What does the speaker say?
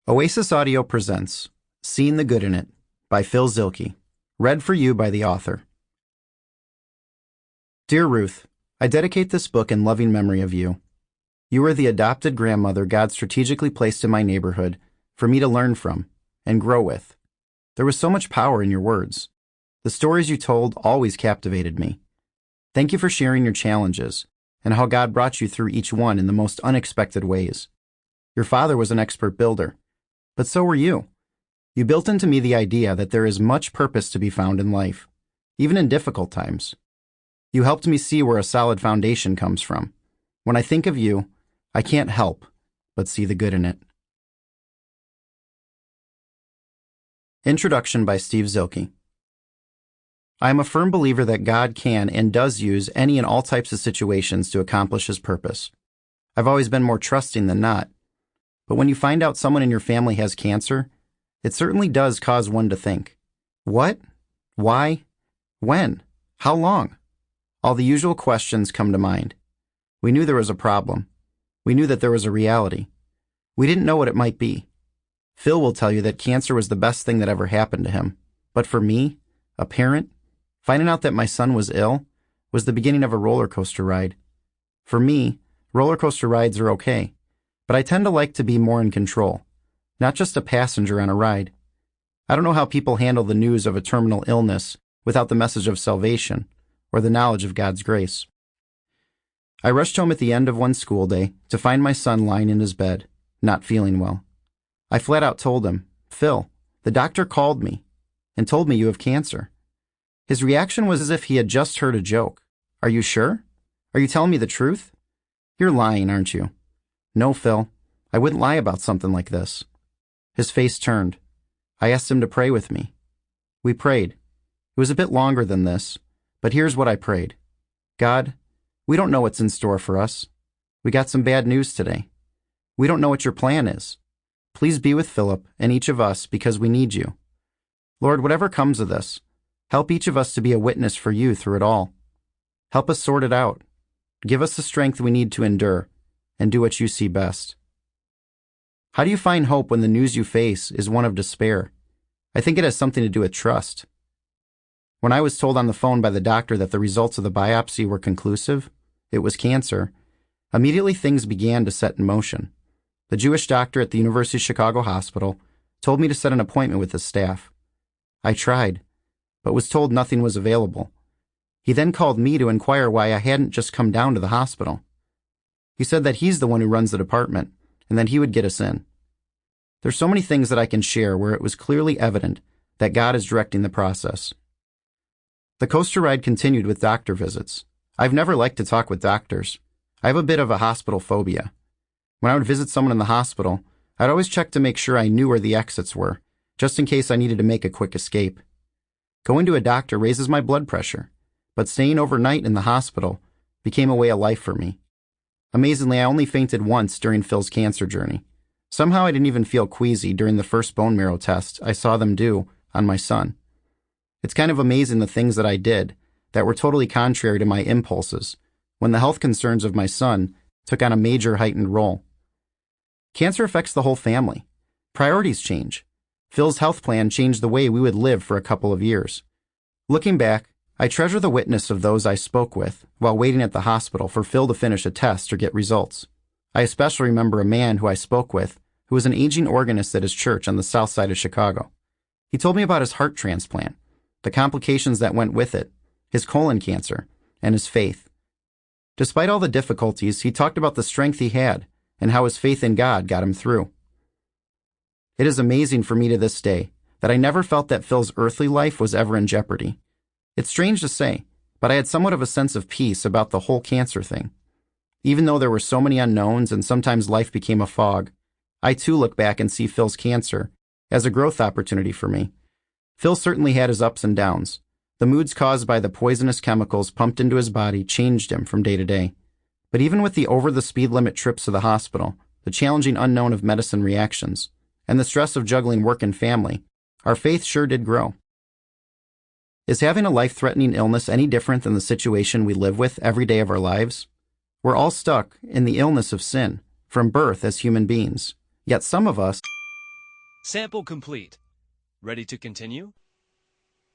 Oasis Audio presents Seeing the Good in It by Phil Zielke, read for you by the author. Dear Ruth, I dedicate this book in loving memory of you. You were the adopted grandmother God strategically placed in my neighborhood for me to learn from and grow with. There was so much power in your words. The stories you told always captivated me. Thank you for sharing your challenges and how God brought you through each one in the most unexpected ways. Your father was an expert builder, but so were you. You built into me the idea that there is much purpose to be found in life, even in difficult times. You helped me see where a solid foundation comes from. When I think of you, I can't help but see the good in it. Introduction by Steve Zielke. I am a firm believer that God can and does use any and all types of situations to accomplish His purpose. I've always been more trusting than not. But when you find out someone in your family has cancer, it certainly does cause one to think, what? Why? When? How long? All the usual questions come to mind. We knew there was a problem. We knew that there was a reality. We didn't know what it might be. Phil will tell you that cancer was the best thing that ever happened to him. But for me, a parent, finding out that my son was ill was the beginning of a roller coaster ride. For me, roller coaster rides are okay. But I tend to like to be more in control, not just a passenger on a ride. I don't know how people handle the news of a terminal illness without the message of salvation or the knowledge of God's grace. I rushed home at the end of one school day to find my son lying in his bed, not feeling well. I flat out told him, Phil, the doctor called me and told me you have cancer. His reaction was as if he had just heard a joke. Are you sure? Are you telling me the truth? You're lying, aren't you? No, Phil, I wouldn't lie about something like this. His face turned. I asked him to pray with me. We prayed. It was a bit longer than this, but here's what I prayed. God, we don't know what's in store for us. We got some bad news today. We don't know what your plan is. Please be with Philip and each of us because we need you. Lord, whatever comes of this, help each of us to be a witness for you through it all. Help us sort it out. Give us the strength we need to endure and do what you see best. How do you find hope when the news you face is one of despair? I think it has something to do with trust. When I was told on the phone by the doctor that the results of the biopsy were conclusive, it was cancer, immediately things began to set in motion. The Jewish doctor at the University of Chicago Hospital told me to set an appointment with his staff. I tried, but was told nothing was available. He then called me to inquire why I hadn't just come down to the hospital. He said that he's the one who runs the department, and that he would get us in. There's so many things that I can share where it was clearly evident that God is directing the process. The coaster ride continued with doctor visits. I've never liked to talk with doctors. I have a bit of a hospital phobia. When I would visit someone in the hospital, I'd always check to make sure I knew where the exits were, just in case I needed to make a quick escape. Going to a doctor raises my blood pressure, but staying overnight in the hospital became a way of life for me. Amazingly, I only fainted once during Phil's cancer journey. Somehow I didn't even feel queasy during the first bone marrow test I saw them do on my son. It's kind of amazing the things that I did that were totally contrary to my impulses when the health concerns of my son took on a major heightened role. Cancer affects the whole family. Priorities change. Phil's health plan changed the way we would live for a couple of years. Looking back, I treasure the witness of those I spoke with while waiting at the hospital for Phil to finish a test or get results. I especially remember a man who I spoke with who was an aging organist at his church on the south side of Chicago. He told me about his heart transplant, the complications that went with it, his colon cancer, and his faith. Despite all the difficulties, he talked about the strength he had and how his faith in God got him through. It is amazing for me to this day that I never felt that Phil's earthly life was ever in jeopardy. It's strange to say, but I had somewhat of a sense of peace about the whole cancer thing. Even though there were so many unknowns and sometimes life became a fog, I too look back and see Phil's cancer as a growth opportunity for me. Phil certainly had his ups and downs. The moods caused by the poisonous chemicals pumped into his body changed him from day to day. But even with the over-the-speed limit trips to the hospital, the challenging unknown of medicine reactions, and the stress of juggling work and family, our faith sure did grow. Is having a life-threatening illness any different than the situation we live with every day of our lives? We're all stuck in the illness of sin, from birth as human beings. Yet some of us Sample complete. Ready to continue?